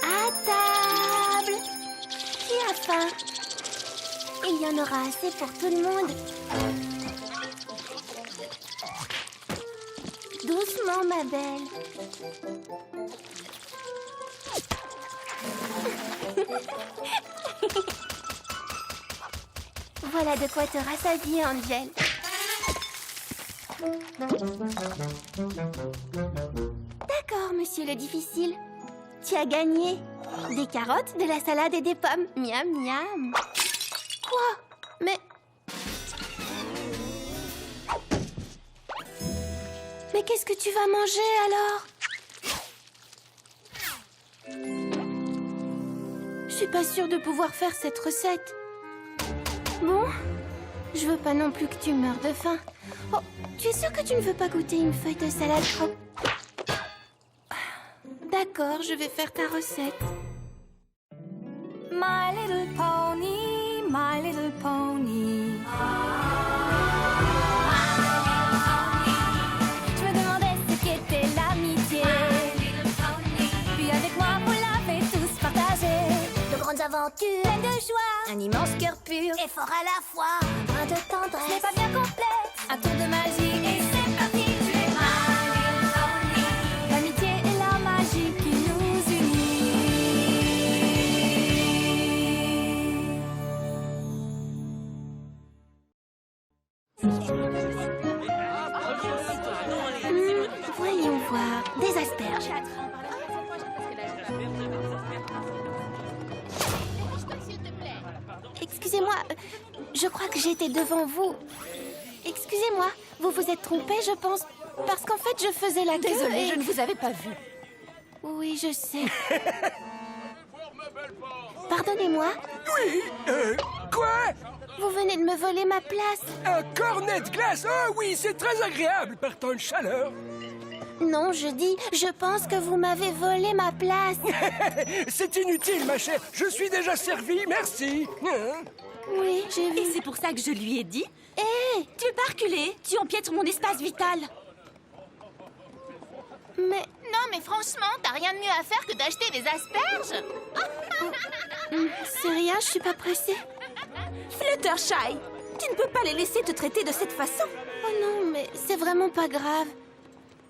À table! Qui a faim? Il y en aura assez pour tout le monde. Doucement, ma belle. Voilà de quoi te rassasier, Angel. D'accord, monsieur le difficile. Tu as gagné. Des carottes, de la salade et des pommes. Miam, miam. Quoi? Mais qu'est-ce que tu vas manger, alors? Je suis pas sûre de pouvoir faire cette recette. Bon, je veux pas non plus que tu meurs de faim. Oh, tu es sûre que tu ne veux pas goûter une feuille de salade trop? D'accord, je vais faire ta recette. My little pony, my little pony. Je me demandais ce qu'était l'amitié. Puis avec moi, vous l'avez tous partagé. De grandes aventures, Pleine de joie, un immense cœur pur, et fort à la fois. un de Ce tendresse. n'est pas bien complète, un tour de magie et c'est parti. Tu es my little pony. L'amitié et la magie qui nous Voyons voir. Des asperges. Excusez-moi, je crois que j'étais devant vous. Excusez-moi, vous vous êtes trompé, je pense. Parce qu'en fait, je faisais la queue. Désolée, et- je ne vous avais pas vu. Oui, je sais. Pardonnez-moi, Quoi? vous venez de me voler ma place. Un cornet de glace? Ah oui, c'est très agréable par temps de chaleur. Non, je dis, je pense que vous m'avez volé ma place. C'est inutile, ma chère. Je suis déjà servi, merci. Hein? Oui, j'ai vu. Et c'est pour ça que je lui ai dit. Hé, Tu veux pas reculer? Tu empiètes sur mon espace vital. mais Non, mais franchement, t'as rien de mieux à faire que d'acheter des asperges. c'est rien, je suis pas pressée. Fluttershy, tu ne peux pas les laisser te traiter de cette façon. Oh non, mais c'est vraiment pas grave.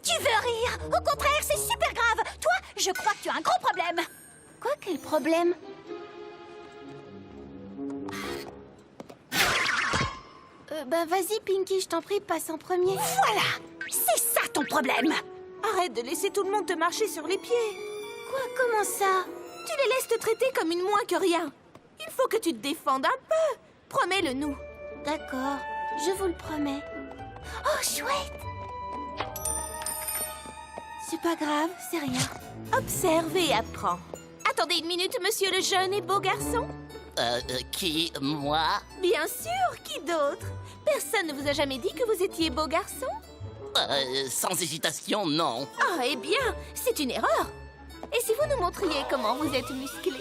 Tu veux rire? Au contraire, c'est super grave. Toi, je crois que tu as un gros problème. Quoi, quel problème? Bah vas-y, Pinky, je t'en prie, passe en premier. Voilà, c'est ça ton problème. Arrête de laisser tout le monde te marcher sur les pieds. Quoi, comment ça? Tu les laisses te traiter comme une moins que rien. Il faut que tu te défendes un peu. Promets-le nous. D'accord, je vous le promets. Oh, chouette! C'est pas grave, c'est rien. Observe et apprends. Attendez une minute, monsieur le jeune et beau garçon. Qui, moi? Bien sûr, qui d'autre? Personne ne vous a jamais dit que vous étiez beau garçon? Sans hésitation, non. Ah, eh bien, c'est une erreur. Et si vous nous montriez comment vous êtes musclé?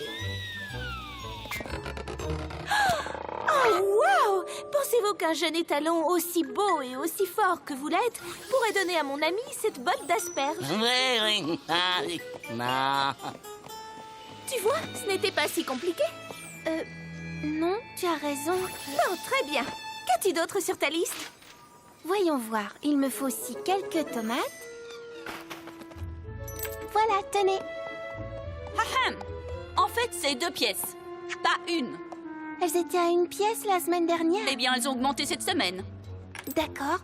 Oh, wow! Pensez-vous qu'un jeune étalon aussi beau et aussi fort que vous l'êtes pourrait donner à mon ami cette botte d'asperges? Oui, non. Tu vois, ce n'était pas si compliqué. Non, tu as raison. Bon, très bien. Qu'as-tu d'autre sur ta liste? Voyons voir, il me faut aussi quelques tomates. Voilà, tenez. Ahem. En fait, c'est 2 pièces, pas une. Elles étaient à 1 pièce la semaine dernière. Eh bien, elles ont augmenté cette semaine. D'accord.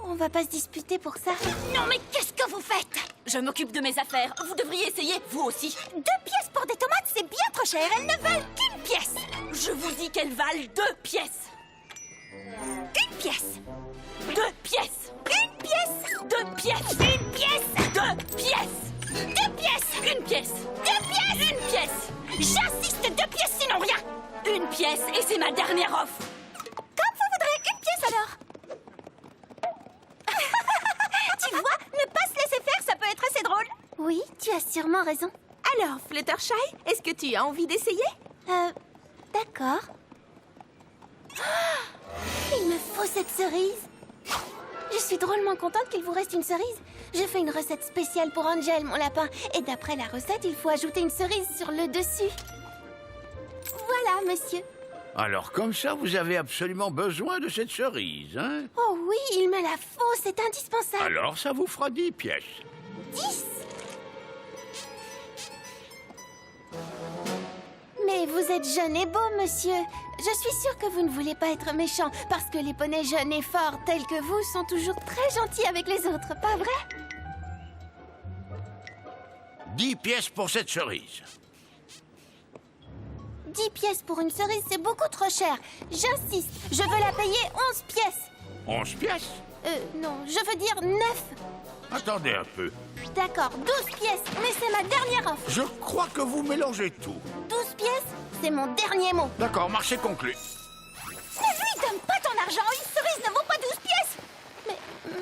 On va pas se disputer pour ça. Non, mais qu'est-ce que vous faites? Je m'occupe de mes affaires. Vous devriez essayer, vous aussi. 2 pièces pour des tomates, c'est bien trop cher. Elles ne valent qu'une pièce. Je vous dis qu'elles valent 2 pièces. Une pièce. 2 pièces. Une pièce. 2 pièces. Une pièce. 2 pièces. 2 pièces. Une pièce. 2 pièces. Une pièce. J'insiste, 2 pièces, sinon rien. Une pièce et c'est ma dernière offre. Comme vous voudrez, une pièce alors. Tu vois, ne pas se laisser faire, ça peut être assez drôle. Oui, tu as sûrement raison. Alors, Fluttershy, est-ce que tu as envie d'essayer? D'accord. Ah, il me faut cette cerise. Je suis drôlement contente qu'il vous reste une cerise. J'ai fait une recette spéciale pour Angel, mon lapin. Et d'après la recette, il faut ajouter une cerise sur le dessus. Voilà, monsieur. Alors comme ça, vous avez absolument besoin de cette cerise, hein? Oh oui, il me la faut, c'est indispensable. Alors ça vous fera 10 pièces. 10. Mais vous êtes jeune et beau, monsieur. Je suis sûre que vous ne voulez pas être méchant, parce que les poneys jeunes et forts tels que vous sont toujours très gentils avec les autres, pas vrai? 10 pièces pour cette cerise. 10 pièces pour une cerise, c'est beaucoup trop cher. J'insiste, je veux la payer 11 pièces. 11 pièces? Non, je veux dire 9. Attendez un peu. D'accord, 12 pièces, mais c'est ma dernière offre. Je crois que vous mélangez tout. 12 pièces, c'est mon dernier mot. D'accord, marché conclu. Ne lui donne pas ton argent, une cerise ne vaut pas 12 pièces.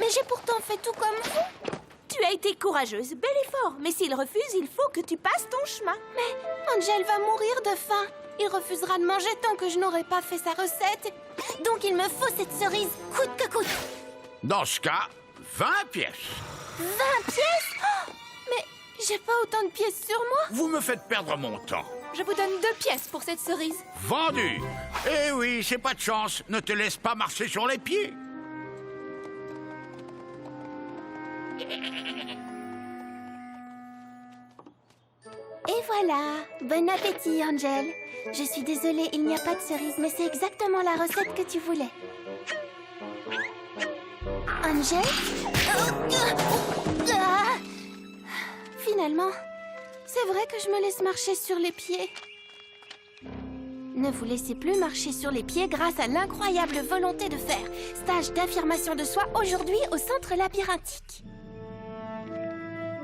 Mais j'ai pourtant fait tout comme vous. Tu as été courageuse, bel effort. Mais s'il refuse, il faut que tu passes ton chemin. Mais Angel va mourir de faim. Il refusera de manger tant que je n'aurai pas fait sa recette. Donc il me faut cette cerise coûte que coûte. Dans ce cas, 20 pièces. 20 pièces? Oh, mais j'ai pas autant de pièces sur moi. Vous me faites perdre mon temps. Je vous donne 2 pièces pour cette cerise. Vendu. Eh oui, c'est pas de chance. Ne te laisse pas marcher sur les pieds. Et voilà. Bon appétit, Angel. Je suis désolée, il n'y a pas de cerise, mais c'est exactement la recette que tu voulais. Angel? Ah! Finalement, c'est vrai que je me laisse marcher sur les pieds. Ne vous laissez plus marcher sur les pieds grâce à l'incroyable volonté de faire. Stage d'affirmation de soi aujourd'hui au centre labyrinthique.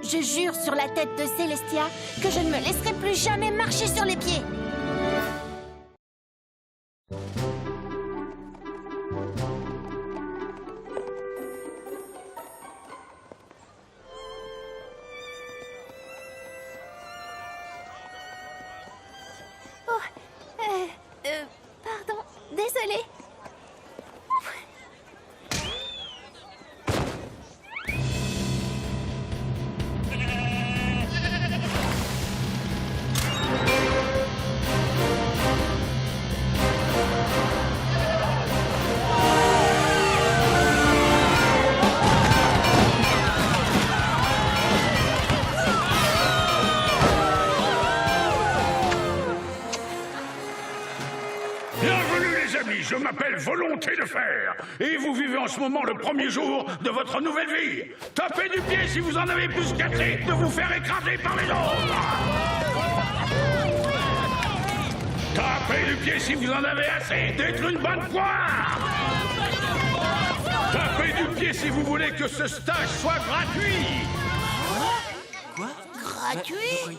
Je jure sur la tête de Célestia que je ne me laisserai plus jamais marcher sur les pieds. Pardon, désolée. Je m'appelle Volonté de Fer et vous vivez en ce moment le premier jour de votre nouvelle vie. Tapez du pied si vous en avez plus qu'assez de vous faire écraser par les autres. Tapez du pied si vous en avez assez d'être une bonne poire. Tapez du pied si vous voulez que ce stage soit gratuit. Gratuit?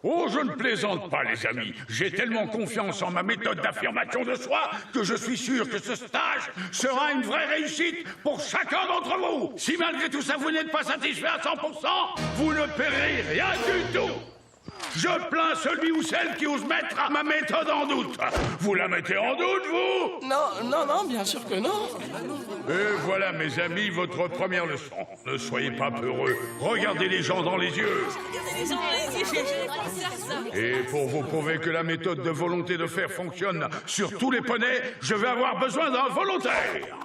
Oh, je ne plaisante pas, les amis. J'ai tellement confiance en ma méthode d'affirmation de soi que je suis sûr que ce stage sera une vraie réussite pour chacun d'entre vous. Si malgré tout ça, vous n'êtes pas satisfait à 100%, vous ne paierez rien du tout. Je plains celui ou celle qui ose mettre ma méthode en doute. Vous la mettez en doute, vous? Non, bien sûr que non. Et voilà, mes amis, votre première leçon. Ne soyez pas peureux. Regardez les gens dans les yeux. Et pour vous prouver que la méthode de Volonté de Fer fonctionne sur tous les poneys, je vais avoir besoin d'un volontaire.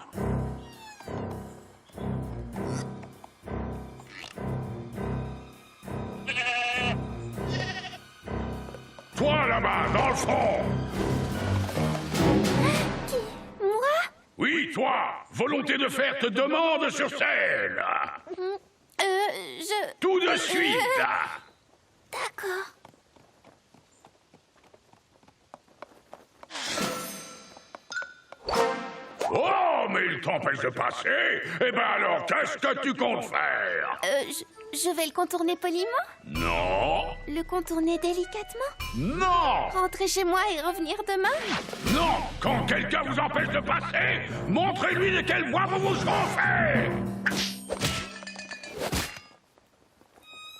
Toi, là-bas, dans le fond. Moi? Oui, toi. Volonté de Fer te demande sur scène. Tout de suite. D'accord. Oh, mais il t'empêche de passer. Eh ben alors, qu'est-ce que tu comptes faire? Je vais le contourner poliment? Non. Le contourner délicatement? Non. Rentrer chez moi et revenir demain? Non. Quand quelqu'un vous empêche de passer, montrez-lui de quel bois vous vous serez fait.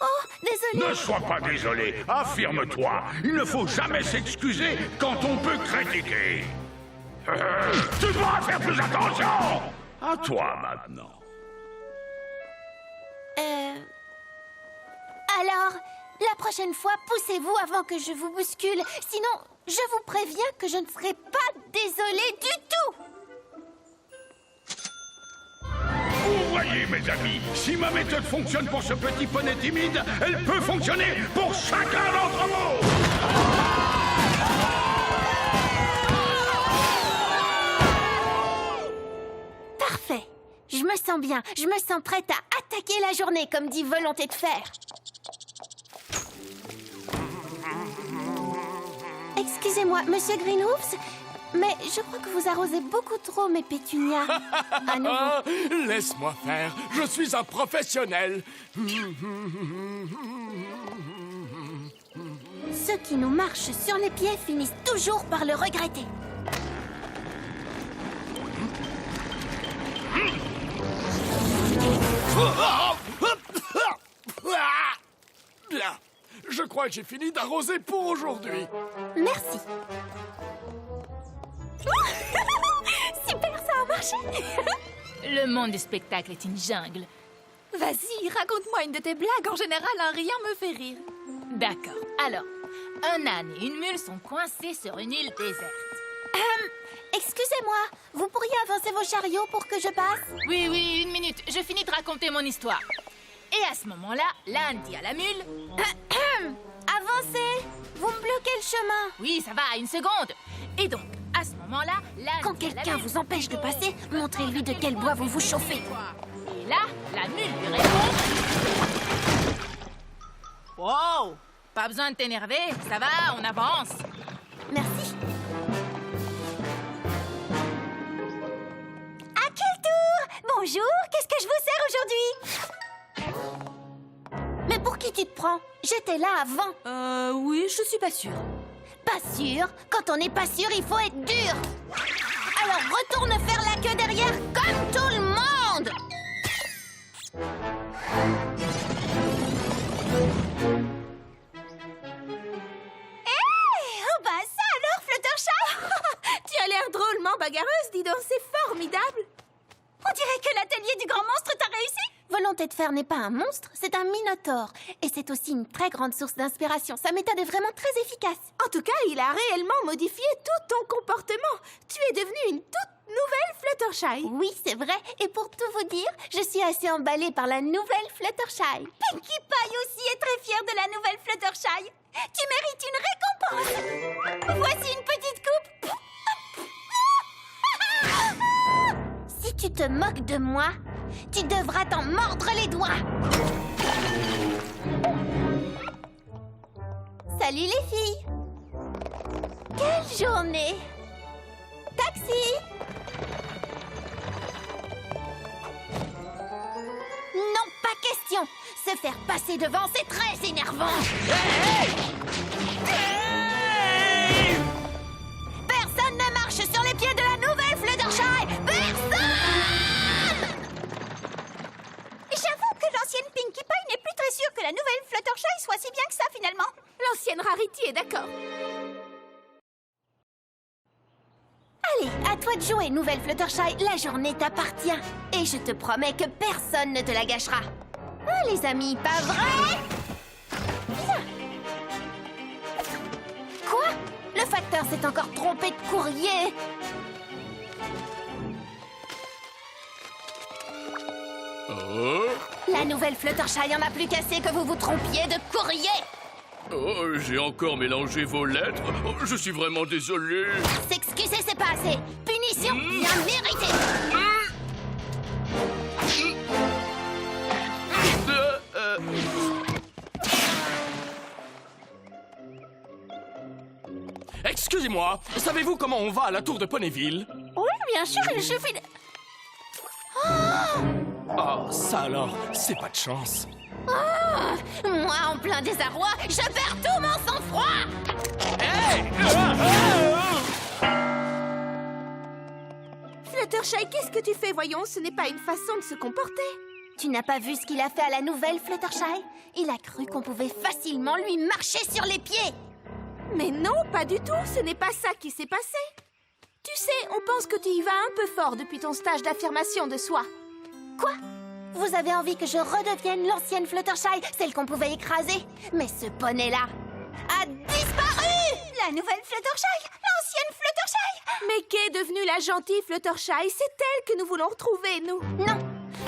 Oh, désolé. Ne sois pas désolé. Affirme-toi. Il ne faut jamais s'excuser quand on peut critiquer. Tu devras faire plus attention. À toi maintenant. Alors, la prochaine fois, poussez-vous avant que je vous bouscule. Sinon, je vous préviens que je ne serai pas désolée du tout. Vous voyez, mes amis, si ma méthode fonctionne pour ce petit poney timide, elle peut fonctionner pour chacun d'entre vous. Parfait. Je me sens bien. Je me sens prête à attaquer la journée, comme dit Volonté de faire. Excusez-moi, Monsieur Greenhoofs, mais je crois que vous arrosez beaucoup trop mes pétunias. À nouveau. Laisse-moi faire, je suis un professionnel. Ceux qui nous marchent sur les pieds finissent toujours par le regretter. Bien, je crois que j'ai fini d'arroser pour aujourd'hui. Merci. Super, ça a marché. Le monde du spectacle est une jungle. Vas-y, raconte-moi une de tes blagues. En général, un rien me fait rire. D'accord. Alors, un âne et une mule sont coincés sur une île déserte. Excusez-moi, vous pourriez avancer vos chariots pour que je passe? Oui, une minute. Je finis de raconter mon histoire. Et à ce moment-là, l'âne dit à la mule... Avancez! Vous me bloquez le chemin. Oui, ça va, une seconde. Et donc, à ce moment-là, l'âne Quand dit à la quelqu'un mule, vous empêche de passer, montrez-lui de quel bois vous vous chauffez. Et là, la mule lui répond... Wow! Pas besoin de t'énerver, ça va, on avance. Merci. À quel tour? Bonjour, qu'est-ce que je vous sers aujourd'hui? Mais pour qui tu te prends? J'étais là avant. Oui, je suis pas sûre. Pas sûr? Quand on n'est pas sûr, il faut être dur. Alors retourne faire la queue derrière comme tout le monde. Oh bah ça alors, Fluttershy. Tu as l'air drôlement bagarreuse, dis donc, c'est formidable. On dirait que l'atelier du grand monstre t'a réussi. Volonté de faire n'est pas un monstre, c'est un minotaure. Et c'est aussi une très grande source d'inspiration. Sa méthode est vraiment très efficace. En tout cas, il a réellement modifié tout ton comportement. Tu es devenue une toute nouvelle Fluttershy. Oui, c'est vrai. Et pour tout vous dire, je suis assez emballée par la nouvelle Fluttershy. Pinkie Pie aussi est très fière de la nouvelle Fluttershy. Tu mérites une récompense. Voici une petite coupe. Si tu te moques de moi, tu devras t'en mordre les doigts. Salut les filles. Quelle journée. Taxi. Non, pas question. Se faire passer devant, c'est très énervant. Personne ne marche sur les pieds de la nouvelle Fluttershy. Personne. J'avoue que l'ancienne Pinkie Pie n'est plus très sûre que la nouvelle Fluttershy soit si bien que ça finalement. L'ancienne Rarity est d'accord. Allez, à toi de jouer, nouvelle Fluttershy. La journée t'appartient. Et je te promets que personne ne te la gâchera. Ah, les amis, pas vrai? Viens. Quoi? Le facteur s'est encore trompé de courrier. La nouvelle Fluttershy en a plus qu'assez que vous vous trompiez de courrier. Oh, j'ai encore mélangé vos lettres. Oh, je suis vraiment désolé. S'excuser, c'est pas assez. Punition bien méritée. Excusez-moi, savez-vous comment on va à la tour de Ponyville? Oui, bien sûr, il suffit de... Ah, ça alors, c'est pas de chance. Moi, en plein désarroi, je perds tout mon sang-froid. Hey! Fluttershy, qu'est-ce que tu fais? Voyons, ce n'est pas une façon de se comporter. Tu n'as pas vu ce qu'il a fait à la nouvelle Fluttershy? Il a cru qu'on pouvait facilement lui marcher sur les pieds. Mais non, pas du tout, ce n'est pas ça qui s'est passé. Tu sais, on pense que tu y vas un peu fort depuis ton stage d'affirmation de soi. Quoi? Vous avez envie que je redevienne l'ancienne Fluttershy, celle qu'on pouvait écraser? Mais ce poney-là a disparu! La nouvelle Fluttershy, l'ancienne Fluttershy. Mais qu'est devenue la gentille Fluttershy? C'est elle que nous voulons retrouver, nous. Non!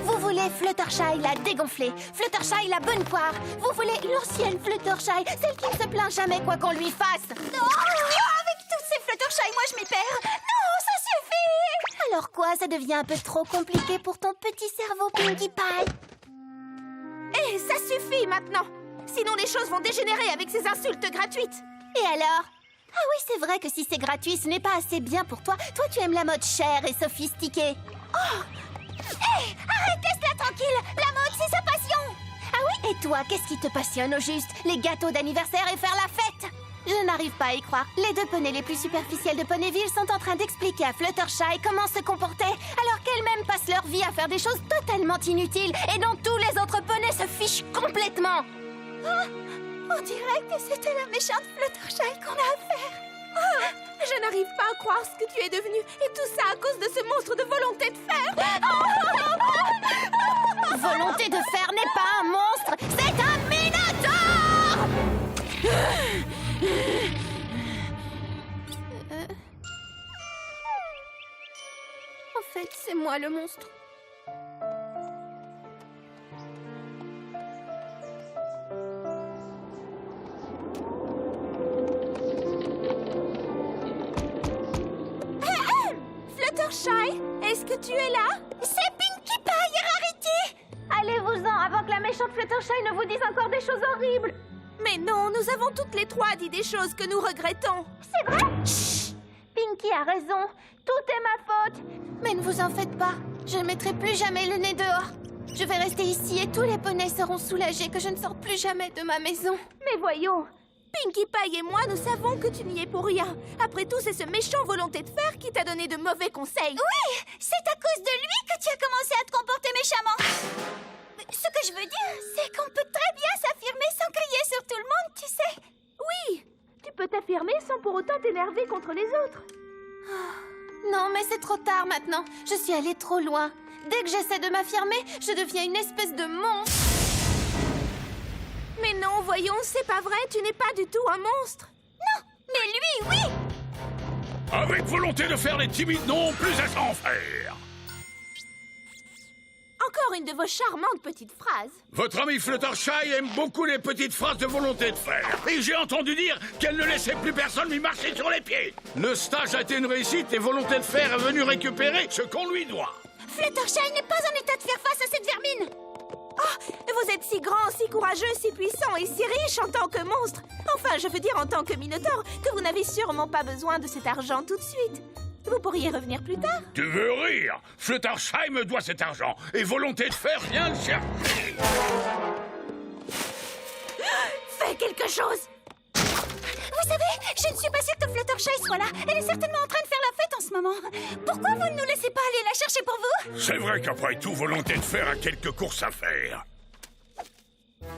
Vous voulez Fluttershy la dégonflée, Fluttershy la bonne poire. Vous voulez l'ancienne Fluttershy, celle qui ne se plaint jamais quoi qu'on lui fasse. Non, avec toutes ces Fluttershy, moi je m'y perds. Non, ça suffit. Alors quoi, ça devient un peu trop compliqué pour ton petit cerveau, Pinkie Pie? Eh, ça suffit maintenant. Sinon les choses vont dégénérer avec ces insultes gratuites. Et alors? Ah oui, c'est vrai que si c'est gratuit, ce n'est pas assez bien pour toi. Toi, tu aimes la mode chère et sophistiquée. Oh! Hé, arrête, laisse-la tranquille. La mode, c'est sa passion. Ah oui? Et toi, qu'est-ce qui te passionne au juste? Les gâteaux d'anniversaire et faire la fête? Je n'arrive pas à y croire. Les deux poneys les plus superficiels de Ponyville sont en train d'expliquer à Fluttershy comment se comporter, alors qu'elles-mêmes passent leur vie à faire des choses totalement inutiles et dont tous les autres poneys se fichent complètement. On dirait que c'était la méchante Fluttershy qu'on a affaire. Je n'arrive pas à croire ce que tu es devenue. Et tout ça à cause de ce monstre de volonté de fer. Volonté de fer n'est pas un monstre, c'est un minotaure! En fait, c'est moi le monstre. Fluttershy, est-ce que tu es là? C'est Pinkie Pie, Rarity. Allez-vous-en avant que la méchante Fluttershy ne vous dise encore des choses horribles. Mais non, nous avons toutes les trois dit des choses que nous regrettons. C'est vrai? Chut! Pinkie a raison. Tout est ma faute. Mais ne vous en faites pas. Je ne mettrai plus jamais le nez dehors. Je vais rester ici et tous les poneys seront soulagés que je ne sors plus jamais de ma maison. Mais voyons, Pinkie Pie et moi, nous savons que tu n'y es pour rien. Après tout, c'est ce méchant volonté de fer qui t'a donné de mauvais conseils. Oui, c'est à cause de lui que tu as commencé à te comporter méchamment. Ce que je veux dire, c'est qu'on peut très bien s'affirmer sans crier sur tout le monde, tu sais. Oui, tu peux t'affirmer sans pour autant t'énerver contre les autres. Non, mais c'est trop tard maintenant. Je suis allée trop loin. Dès que j'essaie de m'affirmer, je deviens une espèce de monstre. Mais non, voyons, c'est pas vrai, tu n'es pas du tout un monstre. Non, mais lui, oui. Avec volonté de faire les timides n'ont plus à s'en faire. Encore une de vos charmantes petites phrases. Votre ami Fluttershy aime beaucoup les petites phrases de volonté de faire. Et j'ai entendu dire qu'elle ne laissait plus personne lui marcher sur les pieds. Le stage a été une réussite et volonté de faire est venu récupérer ce qu'on lui doit. Fluttershy n'est pas en état de faire face à cette vermine. Oh, vous êtes si grand, si courageux, si puissant et si riche en tant que monstre. Enfin, je veux dire en tant que minotaure, que vous n'avez sûrement pas besoin de cet argent tout de suite. Vous pourriez revenir plus tard. Tu veux rire? Fluttershy me doit cet argent et volonté de faire vient le chercher. Fais quelque chose! Vous savez, je ne suis pas sûre que Fluttershy soit là. Elle est certainement en train de faire la fête en ce moment. Pourquoi vous ne nous laissez pas aller la chercher pour vous? C'est vrai qu'après tout, volonté de faire a quelques courses à faire.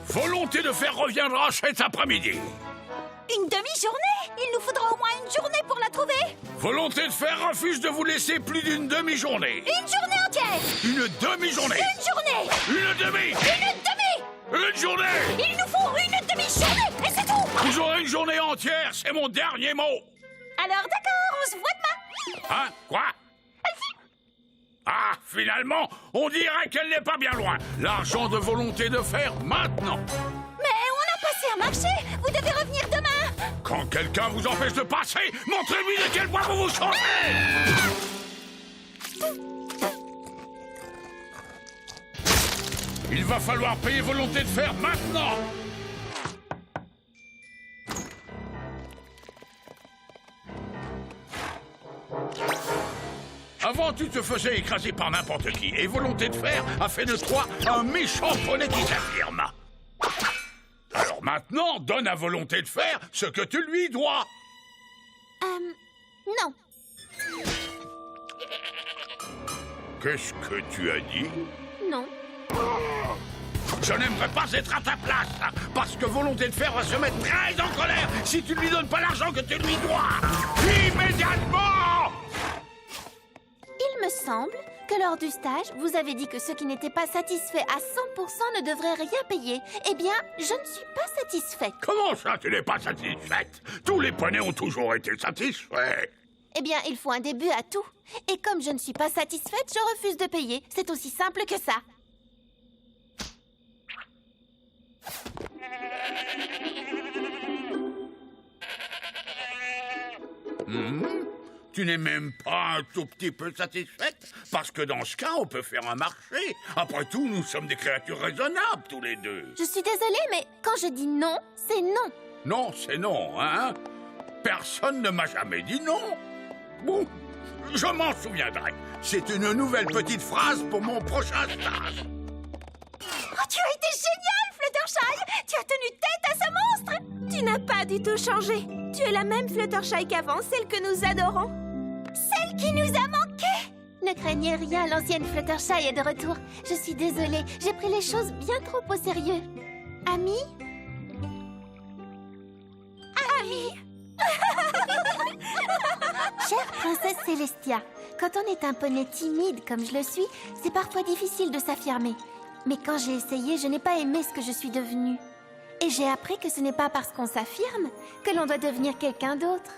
Volonté de faire reviendra cet après-midi. Une demi-journée? Il nous faudra au moins une journée pour la trouver. Volonté de faire refuse de vous laisser plus d'une demi-journée. Une journée entière. Une demi-journée. Une journée. Une demi. Une demi. Une journée. Il nous faut une demi-journée et c'est tout. Vous aurez une journée entière, c'est mon dernier mot. Alors d'accord, on se voit demain. Hein? Quoi? Ah, finalement, on dirait qu'elle n'est pas bien loin. L'argent de volonté de faire maintenant. Mais on a passé un marché. Vous devez revenir demain. Quand quelqu'un vous empêche de passer, montrez-lui de quel bois vous vous changez. Il va falloir payer volonté de faire maintenant. Avant, tu te faisais écraser par n'importe qui, et volonté de faire a fait de toi un méchant poney qui s'affirme. Alors maintenant, donne à volonté de faire ce que tu lui dois. Non. Qu'est-ce que tu as dit? Non. Je n'aimerais pas être à ta place, parce que volonté de faire va se mettre très en colère si tu ne lui donnes pas l'argent que tu lui dois. Immédiatement! semble que lors du stage, vous avez dit que ceux qui n'étaient pas satisfaits à 100% ne devraient rien payer. Eh bien, je ne suis pas satisfaite. Comment ça, tu n'es pas satisfaite? Tous les poneys ont toujours été satisfaits. Eh bien, il faut un début à tout. Et comme je ne suis pas satisfaite, je refuse de payer. C'est aussi simple que ça. Tu n'es même pas un tout petit peu satisfaite? Parce que dans ce cas, on peut faire un marché. Après tout, nous sommes des créatures raisonnables, tous les deux. Je suis désolée, mais quand je dis non, c'est non. Non, c'est non, hein? Personne ne m'a jamais dit non. Bon, je m'en souviendrai. C'est une nouvelle petite phrase pour mon prochain stage. Oh, tu as été génial, Fluttershy! Tu as tenu tête à ce monstre! Tu n'as pas du tout changé. Tu es la même Fluttershy qu'avant, celle que nous adorons. Celle qui nous a manqué. Ne craignez rien, l'ancienne Fluttershy est de retour. Je suis désolée, j'ai pris les choses bien trop au sérieux. Ami? Chère princesse Célestia, quand on est un poney timide comme je le suis, c'est parfois difficile de s'affirmer. Mais quand j'ai essayé, je n'ai pas aimé ce que je suis devenue. Et j'ai appris que ce n'est pas parce qu'on s'affirme que l'on doit devenir quelqu'un d'autre.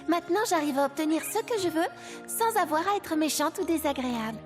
Maintenant, j'arrive à obtenir ce que je veux sans avoir à être méchante ou désagréable.